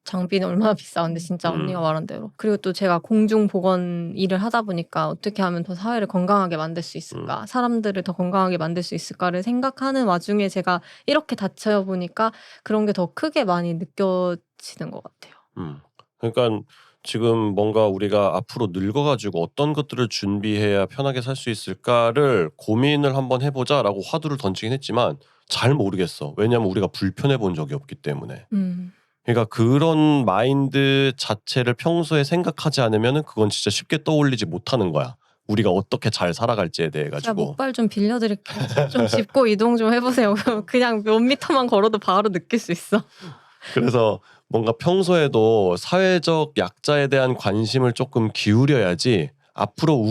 장비는 얼마나 비싸는데 진짜 언니가 말한 대로. 그리고 또 제가 공중보건 일을 하다 보니까 어떻게 하면 더 사회를 건강하게 만들 수 있을까, 사람들을 더 건강하게 만들 수 있을까를 생각하는 와중에 제가 이렇게 다쳐보니까 그런 게 더 크게 많이 느껴지는 것 같아요. 그러니까 지금 뭔가 우리가 앞으로 늙어가지고 어떤 것들을 준비해야 편하게 살 수 있을까를 고민을 한번 해보자라고 화두를 던지긴 했지만 잘 모르겠어. 왜냐하면 우리가 불편해 본 적이 없기 때문에. 그러니까 그런 마인드 자체를 평소에 생각하지 않으면 그건 진짜 쉽게 떠올리지 못하는 거야. 우리가 어떻게 잘 살아갈지에 대해 제가 가지고. 목발 좀 빌려드릴게요. 좀 짚고 이동 좀 해보세요. 그냥 몇 미터만 걸어도 바로 느낄 수 있어. 그래서 뭔가 평소에도 사회적 약자에 대한 관심을 조금 기울여야지 앞으로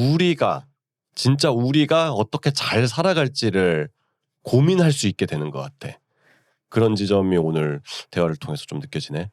진짜 우리가 어떻게 잘 살아갈지를 고민할 수 있게 되는 것 같아. 그런 지점이 오늘 대화를 통해서 좀 느껴지네.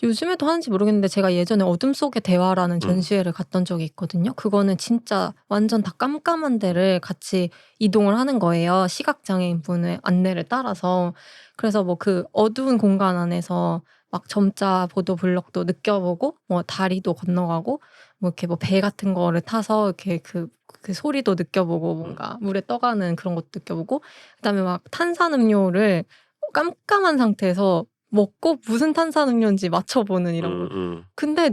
요즘에도 하는지 모르겠는데 제가 예전에 어둠 속의 대화라는 전시회를 갔던 적이 있거든요. 그거는 진짜 완전 다 깜깜한 데를 같이 이동을 하는 거예요. 시각장애인 분의 안내를 따라서. 그래서 뭐 그 어두운 공간 안에서 막 점자 보도 블럭도 느껴보고 뭐 다리도 건너가고 뭐 이렇게 뭐 배 같은 거를 타서 이렇게 그 소리도 느껴보고 뭔가 물에 떠가는 그런 것도 느껴보고 그다음에 막 탄산음료를 깜깜한 상태에서 먹고 무슨 탄산음료인지 맞춰보는 이런 거. 근데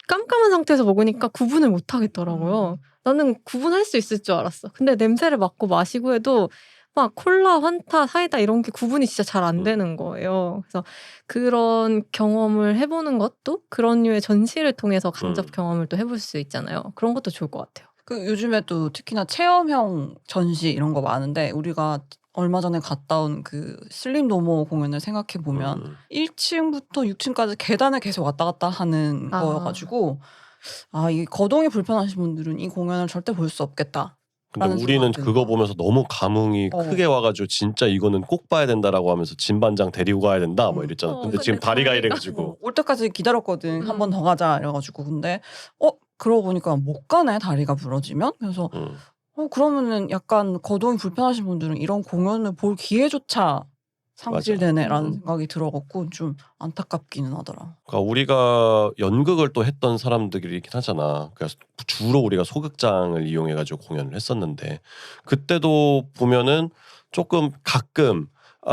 깜깜한 상태에서 먹으니까 구분을 못 하겠더라고요. 나는 구분할 수 있을 줄 알았어. 근데 냄새를 맡고 마시고 해도 막 콜라, 환타, 사이다 이런 게 구분이 진짜 잘 안 되는 거예요. 그래서 그런 경험을 해보는 것도 그런 류의 전시를 통해서 간접 경험을 또 해볼 수 있잖아요. 그런 것도 좋을 것 같아요. 그 요즘에 또 특히나 체험형 전시 이런 거 많은데 우리가 얼마 전에 갔다 온 그 슬림 노모 공연을 생각해 보면 1층부터 6층까지 계단을 계속 왔다 갔다 하는 아. 거여가지고 이 거동이 불편하신 분들은 이 공연을 절대 볼 수 없겠다. 근데 라는 우리는 생각이 그거 드는 보면서 너무 감흥이 크게 와가지고 진짜 이거는 꼭 봐야 된다라고 하면서 진반장 데리고 가야 된다 뭐 이랬잖아. 근데 근데 지금 다리가 다리가- 이래가지고 올 때까지 기다렸거든. 한 번 더 가자 이래가지고 근데 그러고 보니까 못 가네 다리가 부러지면. 그래서 그러면은 약간 거동이 불편하신 분들은 이런 공연을 볼 기회조차 상실되네라는 생각이 들어갖고 좀 안타깝기는 하더라. 그러니까 우리가 연극을 또 했던 사람들이긴 하잖아. 그래서 주로 우리가 소극장을 이용해가지고 공연을 했었는데 그때도 보면은 조금 가끔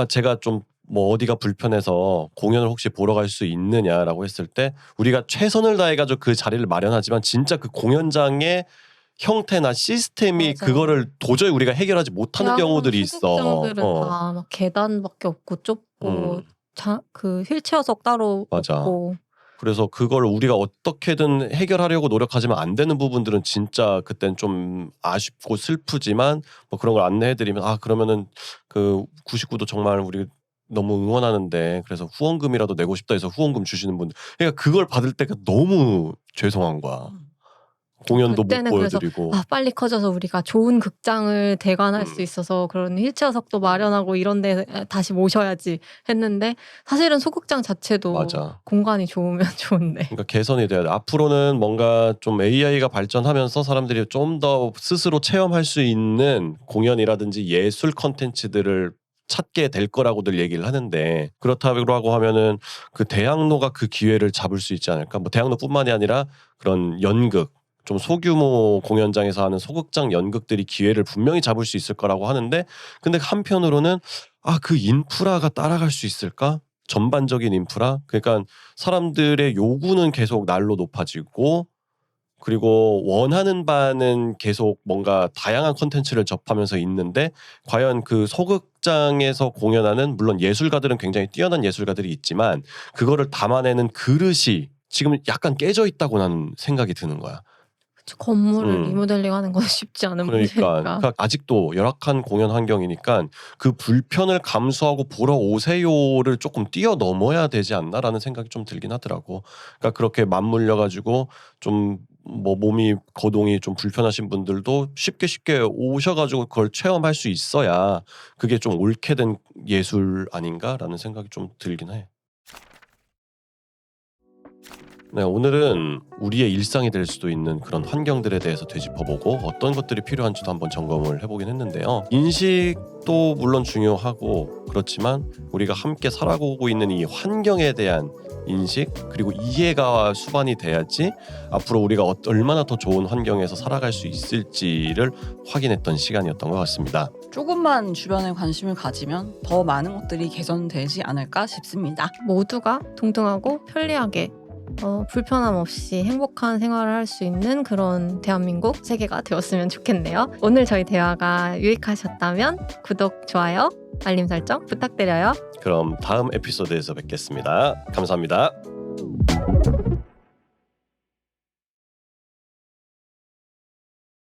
제가 좀 뭐 어디가 불편해서 공연을 혹시 보러 갈 수 있느냐라고 했을 때 우리가 최선을 다해가지고 그 자리를 마련하지만 진짜 그 공연장의 형태나 시스템이 맞아. 그거를 도저히 우리가 해결하지 못하는 경우들이 있어. 소극장들은 다 막 계단밖에 없고 좁고 그 휠체어석 따로 맞아. 없고. 그래서 그걸 우리가 어떻게든 해결하려고 노력하지만 안 되는 부분들은 진짜 그땐 좀 아쉽고 슬프지만 뭐 그런 걸 안내해드리면 그러면은 그 99도 정말 우리 너무 응원하는데 그래서 후원금이라도 내고 싶다 해서 후원금 주시는 분들 그러니까 그걸 받을 때가 너무 죄송한 거야. 공연도 못 그때는 그래서 보여드리고 빨리 커져서 우리가 좋은 극장을 대관할 수 있어서 그런 휠체어석도 마련하고 이런 데 다시 모셔야지 했는데 사실은 소극장 자체도 맞아. 공간이 좋으면 좋은데. 그러니까 개선이 돼야 돼. 앞으로는 뭔가 좀 AI가 발전하면서 사람들이 좀 더 스스로 체험할 수 있는 공연이라든지 예술 컨텐츠들을 찾게 될 거라고들 얘기를 하는데 그렇다고 하면은 그 대학로가 그 기회를 잡을 수 있지 않을까? 뭐 대학로뿐만이 아니라 그런 연극 좀 소규모 공연장에서 하는 소극장 연극들이 기회를 분명히 잡을 수 있을 거라고 하는데 근데 한편으로는 그 인프라가 따라갈 수 있을까? 전반적인 인프라? 그러니까 사람들의 요구는 계속 날로 높아지고 그리고 원하는 바는 계속 뭔가 다양한 콘텐츠를 접하면서 있는데 과연 그 소극장에서 공연하는 물론 예술가들은 굉장히 뛰어난 예술가들이 있지만 그거를 담아내는 그릇이 지금 약간 깨져 있다고 나는 생각이 드는 거야. 건물을 리모델링하는 건 쉽지 않은 문제니까. 그러니까 아직도 열악한 공연 환경이니까 그 불편을 감수하고 보러 오세요를 조금 뛰어넘어야 되지 않나라는 생각이 좀 들긴 하더라고. 그러니까 그렇게 맞물려 가지고 좀 뭐 몸이 거동이 좀 불편하신 분들도 쉽게 오셔가지고 그걸 체험할 수 있어야 그게 좀 옳게 된 예술 아닌가라는 생각이 좀 들긴 해. 네, 오늘은 우리의 일상이 될 수도 있는 그런 환경들에 대해서 되짚어보고 어떤 것들이 필요한지도 한번 점검을 해보긴 했는데요. 인식도 물론 중요하고 그렇지만 우리가 함께 살아가고 있는 이 환경에 대한 인식 그리고 이해가 수반이 돼야지 앞으로 우리가 얼마나 더 좋은 환경에서 살아갈 수 있을지를 확인했던 시간이었던 것 같습니다. 조금만 주변에 관심을 가지면 더 많은 것들이 개선되지 않을까 싶습니다. 모두가 동등하고 편리하게 불편함 없이 행복한 생활을 할 수 있는 그런 대한민국 세계가 되었으면 좋겠네요. 오늘 저희 대화가 유익하셨다면 구독, 좋아요, 알림 설정 부탁드려요. 그럼 다음 에피소드에서 뵙겠습니다. 감사합니다.